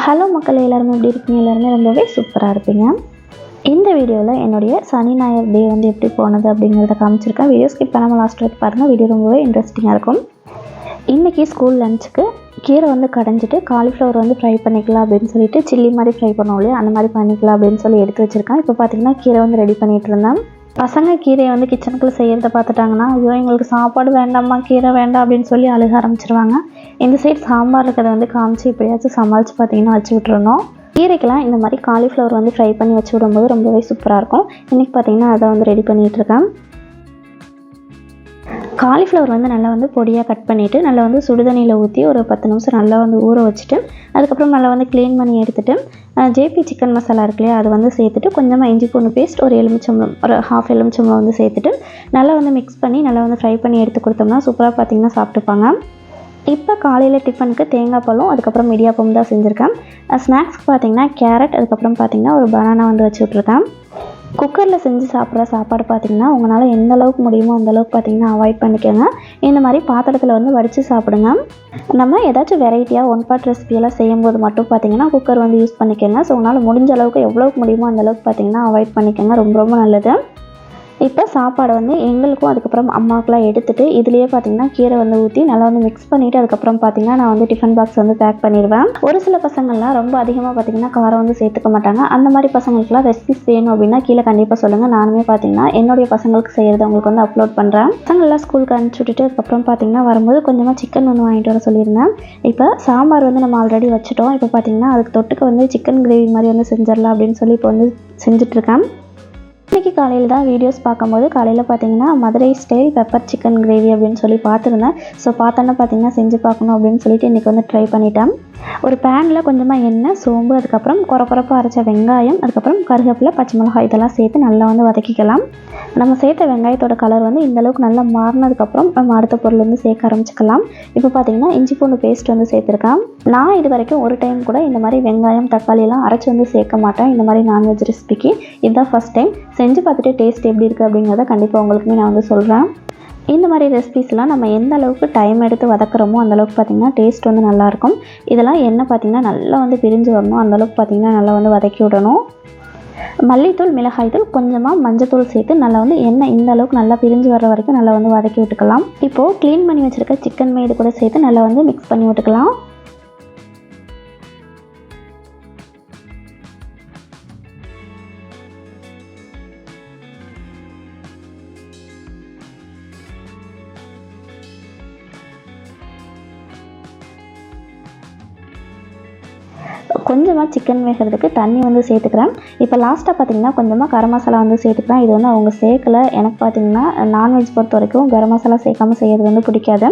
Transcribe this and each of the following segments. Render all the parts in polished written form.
Hello மக்கள் எல்லாருமே எப்படி இருக்கீங்க? எல்லாருமே ரொம்பவே சூப்பராக இருப்பீங்க. இந்த வீடியோவில் என்னுடைய சனி ஞாயிறு டே வந்து எப்படி போனது அப்படிங்கிறத காமிச்சிருக்கேன். வீடியோ ஸ்கிப் பண்ணாமல் லாஸ்ட் வரைக்கும் பாருங்கள். வீடியோ ரொம்பவே இன்ட்ரெஸ்டிங்காக இருக்கும். இன்றைக்கி ஸ்கூல் லஞ்சுக்கு கீரை வந்து கடைஞ்சிட்டு காலிஃப்ளவர் வந்து ஃப்ரை பண்ணிக்கலாம் அப்படின்னு சொல்லிட்டு சில்லி மாதிரி ஃப்ரை பண்ணோம் இல்லையா, அந்த மாதிரி பண்ணிக்கலாம் அப்படின்னு சொல்லி எடுத்து வச்சுருக்கேன். இப்போ பார்த்திங்கன்னா கீரை வந்து ரெடி பண்ணிகிட்டு இருந்தேன். பசங்க கீரையை வந்து கிச்சனுக்குள்ளே செய்கிறத பார்த்துட்டாங்கன்னா, ஐயோ எங்களுக்கு சாப்பாடு வேண்டாம்மா, கீரை வேண்டாம் அப்படின்னு சொல்லி அழுக ஆரம்பிச்சிருவாங்க. இந்த சைடு சாம்பார் இருக்கிறத வந்து காமிச்சு எப்படியாச்சும் சமாளித்து பார்த்திங்கன்னா வச்சு விட்றணும். கீரைக்கெலாம் இந்த மாதிரி காலிஃப்ளவர் வந்து ஃப்ரை பண்ணி வச்சு விடும்போது ரொம்பவே சூப்பராக இருக்கும். இன்றைக்கி பார்த்திங்கன்னா அதை வந்து ரெடி பண்ணிகிட்ருக்கேன். காலிஃப்ளவர் வந்து நல்லா வந்து பொடியாக கட் பண்ணிவிட்டு நல்லா வந்து சுடுதண்ணியில் ஊற்றி ஒரு 10 நிமிஷம் நல்லா வந்து ஊற வச்சுட்டு அதுக்கப்புறம் நல்லா வந்து க்ளீன் பண்ணி எடுத்துகிட்டு ஜேபி சிக்கன் மசாலா இருக்கு இல்லையா, அது வந்து சேர்த்துட்டு கொஞ்சமாக இஞ்சி பூண்டு பேஸ்ட் ஒரு எலுமிச்சம்பழம் ஒரு ஹாஃப் எலுமிச்சம்பழம் வந்து சேர்த்துட்டு நல்லா வந்து மிக்ஸ் பண்ணி நல்லா வந்து ஃப்ரை பண்ணி எடுத்து கொடுத்தோம்னா சூப்பராக பார்த்திங்கன்னா சாப்பிட்டுப்பாங்க. இப்போ காலையில் டிஃபனுக்கு தேங்காய் பழம் அதுக்கப்புறம் இடியாப்பம் தான் செஞ்சுருக்கேன். ஸ்நாக்ஸ்க்கு பார்த்திங்கன்னா கேரட் அதுக்கப்புறம் பார்த்திங்கன்னா ஒரு பனானா வந்து வச்சு விட்ருக்கேன். குக்கரில் செஞ்சு சாப்பிட்ற சாப்பாடு பார்த்திங்கன்னா உங்களால் எந்த அளவுக்கு முடியுமோ அந்தளவுக்கு பார்த்திங்கன்னா அவாய்ட் பண்ணிக்கோங்க. இந்த மாதிரி பாத்திரத்தில் வந்து வடித்து சாப்பிடுங்க. நம்ம ஏதாச்சும் வெரைட்டியாக ஒன் பார்ட் ரெசிபியெல்லாம் செய்யும்போது மட்டும் பார்த்திங்கன்னா குக்கர் வந்து யூஸ் பண்ணிக்கோங்க. ஸோ உங்களால் முடிஞ்ச அளவுக்கு எவ்வளோக்கு முடியுமோ அந்தளவுக்கு பார்த்திங்கன்னா அவாய்ட் பண்ணிக்கோங்க. ரொம்ப ரொம்ப நல்லது. இப்போ சாப்பாடை வந்து எங்களுக்கும் அதுக்கப்புறம் அம்மாவுக்குலாம் எடுத்துகிட்டு இதுலேயே பார்த்திங்கன்னா கீரை வந்து ஊற்றி நல்லா வந்து மிக்ஸ் பண்ணிவிட்டு அதுக்கப்புறம் பார்த்திங்கன்னா நான் வந்து டிஃபன் பாக்ஸ் வந்து பேக் பண்ணிடுவேன். ஒரு சில பசங்கள்லாம் ரொம்ப அதிகமாக பார்த்திங்கன்னா காரம் வந்து சேர்த்துக்க மாட்டாங்க. அந்த மாதிரி பசங்களுக்குலாம் ரெசிபிஸ் வேணும் அப்படின்னா கீழே கண்டிப்பாக சொல்லுங்கள். நானுமே பார்த்திங்கன்னா என்னுடைய பசங்களுக்கு செய்கிறது உங்களுக்கு வந்து அப்லோட் பண்ணுறேன். பசங்கள்லாம் ஸ்கூலுக்கு அனுப்பிச்சி விட்டுட்டு அதுக்கப்புறம் பார்த்திங்கன்னா வரும்போது கொஞ்சமாக சிக்கன் வந்து வாங்கிட்டு வர சொல்லியிருந்தேன். இப்போ சாம்பார் வந்து நம்ம ஆல்ரெடி வச்சுட்டோம். இப்போ பார்த்திங்கன்னா அதுக்கு தொட்டுக்க வந்து சிக்கன் கிரேவி மாதிரி வந்து செஞ்சிடலாம் அப்படின்னு சொல்லி இப்போ வந்து செஞ்சிட்ருக்கேன். இன்றைக்கி காலையில் தான் வீடியோஸ் பார்க்கும்போது காலையில் பார்த்திங்கன்னா Madurai style pepper chicken gravy அப்படின்னு சொல்லி பார்த்துருந்தேன். ஸோ பார்த்தோன்னா பார்த்திங்கன்னா செஞ்சு பார்க்கணும் அப்படின்னு சொல்லிட்டு இன்றைக்கி வந்து ட்ரை பண்ணிட்டேன். ஒரு பேனில் கொஞ்சமாக எண்ணெய், சோம்பு, அதுக்கப்புறம் குறப்பாக அரைச்ச வெங்காயம், அதுக்கப்புறம் கருவேப்பிலை, பச்சை மிளகாய் இதெல்லாம் சேர்த்து நல்லா வந்து வதக்கிக்கலாம். நம்ம சேர்த்த வெங்காயத்தோட கலர் வந்து இந்தளவுக்கு நல்லா மாறினதுக்கப்புறம் நம்ம அடுத்த பொருள் வந்து சேர்க்க ஆரம்பிச்சிக்கலாம். இப்போ பார்த்திங்கன்னா இஞ்சி பூண்டு பேஸ்ட் வந்து சேர்த்துருக்கேன். நான் இது வரைக்கும் ஒரு டைம் கூட இந்த மாதிரி வெங்காயம் தக்காளியெல்லாம் அரைச்சி வந்து சேர்க்க மாட்டேன். இந்த மாதிரி நான்வெஜ் ரெசிபிக்கு இதுதான் ஃபஸ்ட் டைம். செஞ்சு பார்த்துட்டு டேஸ்ட் எப்படி இருக்குது அப்படிங்கிறத கண்டிப்பாக உங்களுக்குமே நான் வந்து சொல்கிறேன். இந்த மாதிரி ரெசிபிஸ்லாம் நம்ம எந்த அளவுக்கு டைம் எடுத்து வதக்குறோமோ அந்தளவுக்கு பார்த்திங்கன்னா டேஸ்ட் வந்து நல்லாயிருக்கும். இதெல்லாம் எண்ணெய் பார்த்திங்கன்னா நல்லா வந்து பிரிஞ்சு வரணும். அந்தளவுக்கு பார்த்திங்கன்னா நல்லா வந்து வதக்கி விடணும். மல்லித்தூள், மிளகாய்த்தூள், கொஞ்சமாக மஞ்சத்தூள் சேர்த்து நல்லா வந்து எண்ணெய் இந்த அளவுக்கு நல்லா பிரிஞ்சு வர வரைக்கும் நல்லா வந்து வதக்கி விட்டுக்கலாம். இப்போது க்ளீன் பண்ணி வச்சுருக்க சிக்கன் இது கூட சேர்த்து நல்லா வந்து மிக்ஸ் பண்ணி விட்டுக்கலாம். கொஞ்சமாக சிக்கன் வேகிறதுக்கு தண்ணி வந்து சேர்த்துக்கிறேன். இப்போ லாஸ்ட்டாக பார்த்திங்கன்னா கொஞ்சமாக கரம் மசாலா வந்து சேர்த்துக்கிறேன். இது வந்து அவங்க சேர்க்கலை. எனக்கு பார்த்திங்கன்னா நான்வெஜ் பொறுத்த வரைக்கும் கரம் மசாலா சேர்க்காமல் செய்கிறது வந்து பிடிக்காது.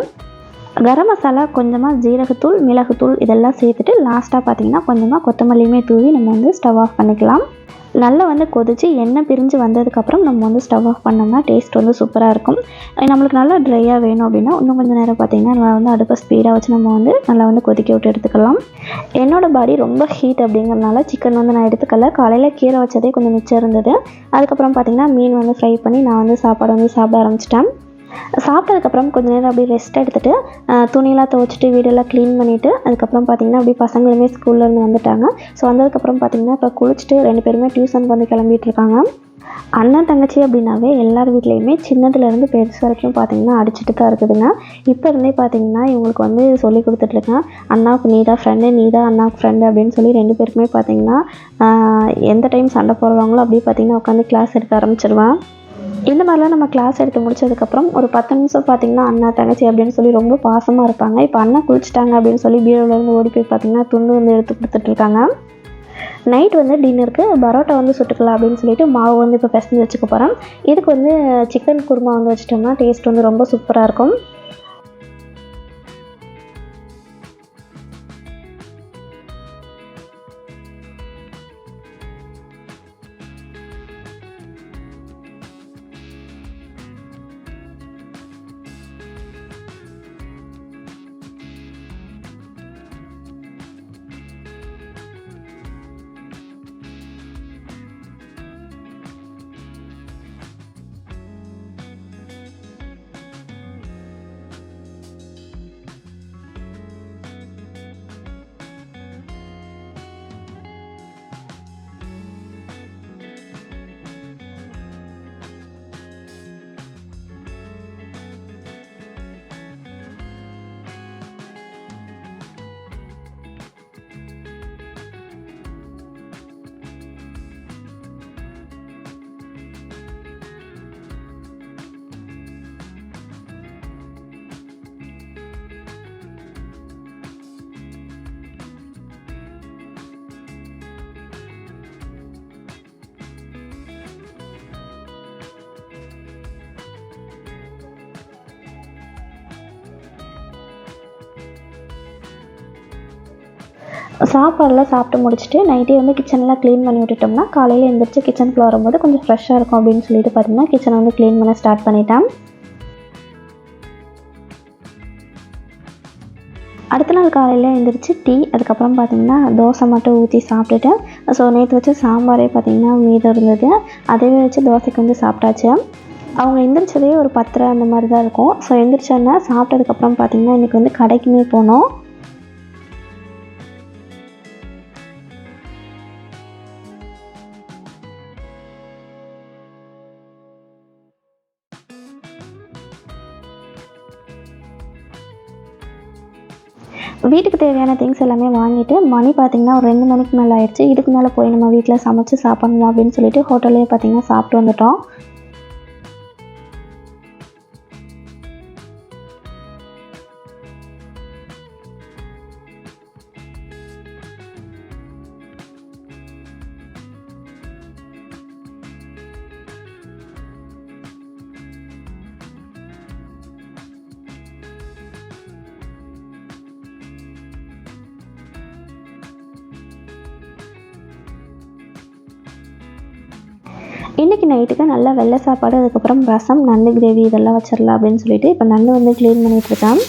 கரம் மசாலா, கொஞ்சமாக ஜீரகத்தூள், மிளகுத்தூள் இதெல்லாம் சேர்த்துட்டு லாஸ்ட்டாக பார்த்திங்கன்னா கொஞ்சமாக கொத்தமல்லியுமே தூவி நம்ம வந்து ஸ்டவ் ஆஃப் பண்ணிக்கலாம். நல்லா வந்து கொதித்து எண்ணெய் பிரிஞ்சு வந்ததுக்கப்புறம் நம்ம வந்து ஸ்டவ் ஆஃப் பண்ணோம்னா டேஸ்ட் வந்து சூப்பராக இருக்கும். நம்மளுக்கு நல்லா ட்ரையாக வேணும் அப்படின்னா இன்னும் கொஞ்சம் நேரம் பார்த்திங்கன்னா நம்ம வந்து அடுப்பை ஸ்பீடாக வச்சு நம்ம வந்து நல்லா வந்து கொதிக்க விட்டு எடுத்துக்கலாம். என்னோடய பாடி ரொம்ப ஹீட் அப்படிங்கிறதுனால சிக்கன் வந்து நான் எடுத்துக்கல. காலையில் கீரை வச்சதே கொஞ்சம் மிச்சம் இருந்தது. அதுக்கப்புறம் பார்த்திங்கன்னா மீன் வந்து ஃப்ரை பண்ணி நான் வந்து சாப்பாடு வந்து சாப்பிட ஆரம்பிச்சிட்டேன். சாப்பிட்டதுக்கப்புறம் கொஞ்சம் நேரம் அப்படியே ரெஸ்ட் எடுத்துகிட்டு துணியெல்லாம் துவைச்சிட்டு வீடெல்லாம் க்ளீன் பண்ணிவிட்டு அதுக்கப்புறம் பார்த்திங்கன்னா அப்படியே பசங்களுமே ஸ்கூல்லேருந்து வந்துட்டாங்க. ஸோ வந்ததுக்கப்புறம் பார்த்திங்கன்னா இப்போ குளிச்சுட்டு 2 பேருமே டியூஷனுக்கு வந்து கிளம்பிட்டு இருக்காங்க. அண்ணன் தங்கச்சி அப்படின்னாவே எல்லார் வீட்லேயுமே சின்னதுலேருந்து பெருசு வரைக்கும் பார்த்திங்கன்னா அடிச்சுட்டு தான் இருக்குதுங்க. இப்போ இருந்தே பார்த்திங்கன்னா இவங்களுக்கு வந்து சொல்லி கொடுத்துட்ருக்கேன். அண்ணாவுக்கு நீ தான் ஃப்ரெண்டு, நீ தான் அண்ணாவுக்கு ஃப்ரெண்டு அப்படின்னு சொல்லி 2 பேருக்குமே பார்த்திங்கன்னா எந்த டைம் சண்டை போடுவாங்களோ அப்படியே பார்த்திங்கன்னா உட்காந்து கிளாஸ் எடுக்க ஆரம்பிச்சிடுவேன். இந்த மாதிரிலாம் நம்ம கிளாஸ் எடுத்து முடிச்சதுக்கப்புறம் ஒரு 10 நிமிஷம் பார்த்திங்கன்னா அண்ணா தங்கச்சி அப்படின்னு சொல்லி ரொம்ப பாசமாக இருப்பாங்க. இப்போ அண்ணா குளிச்சிட்டாங்க அப்படின்னு சொல்லி பீரோவிலேருந்து ஓடி போய் பார்த்திங்கன்னா துண்டு வந்து எடுத்து கொடுத்துட்ருக்காங்க. நைட் வந்து டின்னருக்கு பரோட்டா வந்து சுட்டுக்கலாம் அப்படின்னு சொல்லிட்டு மாவு வந்து இப்போ பிசைஞ்சு வச்சுக்க போகிறேன். இதுக்கு வந்து சிக்கன் குருமா வந்து வச்சிட்டோம்னா டேஸ்ட் வந்து ரொம்ப சூப்பராக இருக்கும். சாப்பாடெல்லாம் சாப்பிட்டு முடிச்சுட்டு நைட்டே வந்து கிச்சன்லாம் க்ளீன் பண்ணி விட்டுட்டோம்னா காலையில் எழுந்திரிச்சு கிச்சனுக்குள்ள வரும்போது கொஞ்சம் ஃப்ரெஷ்ஷாக இருக்கும் அப்படின்னு சொல்லிட்டு பார்த்தீங்கன்னா கிச்சனை வந்து க்ளீன் பண்ண ஸ்டார்ட் பண்ணிட்டேன். அடுத்த நாள் காலையில் எழுந்திரிச்சு டீ, அதுக்கப்புறம் பார்த்திங்கன்னா தோசை மட்டும் ஊற்றி சாப்பிட்டுட்டேன். ஸோ நேற்று வச்ச சாம்பாரே பார்த்திங்கன்னா மீதம் இருந்தது, அதவே வச்சு தோசைக்கு வந்து சாப்பிட்டாச்சு. அவங்க எந்திரிச்சதே ஒரு 10:30 அந்த மாதிரி தான் இருக்கும். ஸோ எந்திரிச்சோன்னா சாப்பிட்டதுக்கப்புறம் பார்த்திங்கன்னா இன்றைக்கி வந்து கடைக்குமே போனோம். வீட்டுக்கு தேவையான திங்ஸ் எல்லாமே வாங்கிட்டு மணி பார்த்திங்கன்னா ஒரு 2 மணிக்கு மேலே ஆயிடுச்சு. இதுக்கு மேலே போய் நம்ம வீட்டில் சமைச்சு சாப்பிடணுமா அப்படின்னு சொல்லிட்டு ஹோட்டல்லே பார்த்திங்கன்னா சாப்பிட்டு வந்துட்டோம். இன்றைக்கி நைட்டுக்கு நல்லா வெள்ளை சாப்பாடு, அதுக்கப்புறம் ரசம், நண்டு கிரேவி இதெல்லாம் வச்சிடலாம் அப்படின்னு சொல்லிட்டு இப்போ நண்டு வந்து க்ளீன் பண்ணிகிட்ருக்கேன்.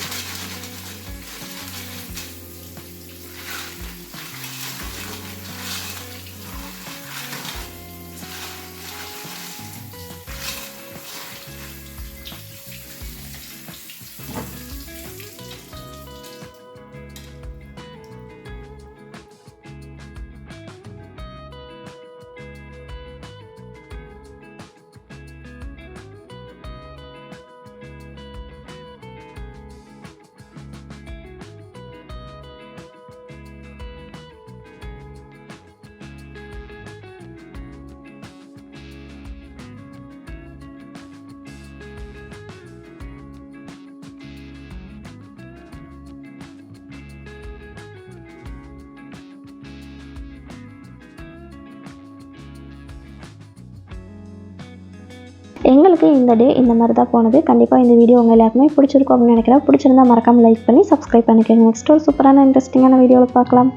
எங்களுக்கு இந்த டே இந்த மாதிரி தான் போனது. கண்டிப்பாக இந்த வீடியோ உங்கள் எல்லாருக்குமே பிடிச்சிருக்கும் அப்படின்னு நினைக்கிறேன். பிடிச்சிருந்தா மறக்காமல் லைக் பண்ணி சப்ஸ்கிரைப் பண்ணிக்கோங்க. நெக்ஸ்ட் ஒரு சூப்பரான இன்ட்ரெஸ்டிங்கான வீடியோவில் பார்க்கலாம்.